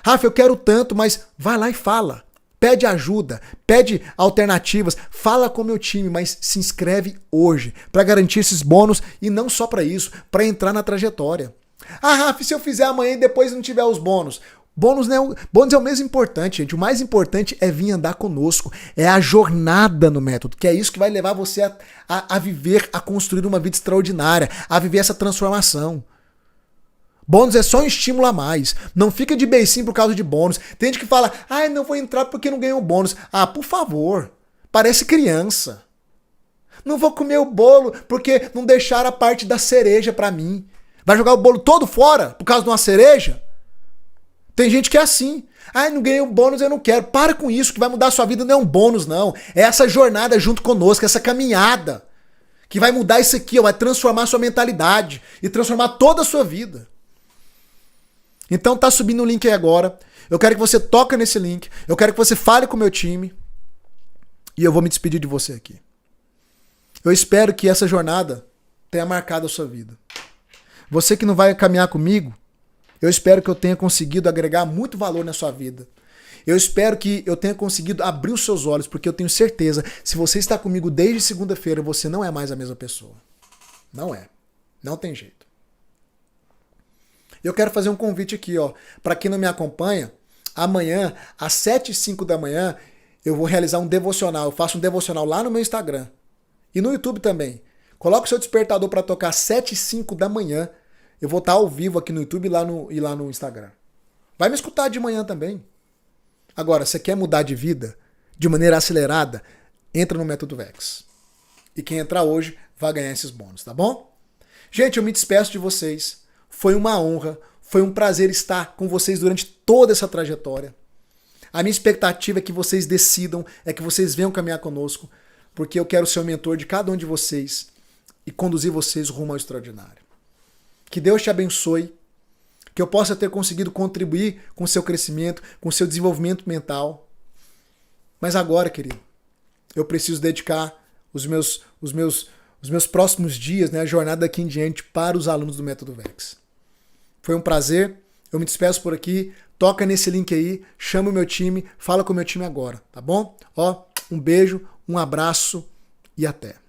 Rafa, eu quero tanto, mas vai lá e fala. Pede ajuda, pede alternativas, fala com o meu time, mas se inscreve hoje para garantir esses bônus e não só para isso, para entrar na trajetória. Ah, Rafa, se eu fizer amanhã e depois não tiver os bônus? Bônus é o mesmo importante, gente. O mais importante é vir andar conosco. É a jornada no método, que é isso que vai levar você a viver, a construir uma vida extraordinária, a viver essa transformação. Bônus é só um estímulo a mais. Não fica de beicinho por causa de bônus. Tem gente que fala, não vou entrar porque não ganhou bônus. Ah, por favor. Parece criança. Não vou comer o bolo porque não deixaram a parte da cereja pra mim. Vai jogar o bolo todo fora por causa de uma cereja? Tem gente que é assim. Não ganhei um bônus, eu não quero. Para com isso, que vai mudar a sua vida não é um bônus, não. É essa jornada junto conosco, essa caminhada. Que vai mudar isso aqui, vai transformar a sua mentalidade e transformar toda a sua vida. Então tá subindo o link aí agora. Eu quero que você toque nesse link. Eu quero que você fale com o meu time. E eu vou me despedir de você aqui. Eu espero que essa jornada tenha marcado a sua vida. Você que não vai caminhar comigo, eu espero que eu tenha conseguido agregar muito valor na sua vida. Eu espero que eu tenha conseguido abrir os seus olhos, porque eu tenho certeza, se você está comigo desde segunda-feira, você não é mais a mesma pessoa. Não é. Não tem jeito. Eu quero fazer um convite aqui, ó, para quem não me acompanha, amanhã, às 7h05 da manhã, eu vou realizar um devocional. Eu faço um devocional lá no meu Instagram. E no YouTube também. Coloca o seu despertador para tocar às 7h05 da manhã. Eu vou estar ao vivo aqui no YouTube e lá no Instagram. Vai me escutar de manhã também. Agora, você quer mudar de vida de maneira acelerada? Entra no Método Vex. E quem entrar hoje vai ganhar esses bônus, tá bom? Gente, eu me despeço de vocês. Foi uma honra, foi um prazer estar com vocês durante toda essa trajetória. A minha expectativa é que vocês decidam, é que vocês venham caminhar conosco, porque eu quero ser o mentor de cada um de vocês e conduzir vocês rumo ao extraordinário. Que Deus te abençoe, que eu possa ter conseguido contribuir com o seu crescimento, com o seu desenvolvimento mental. Mas agora, querido, eu preciso dedicar os meus próximos dias, né, a jornada daqui em diante para os alunos do Método Vex. Foi um prazer, eu me despeço por aqui, toca nesse link aí, chama o meu time, fala com o meu time agora, tá bom? Ó, um beijo, um abraço e até.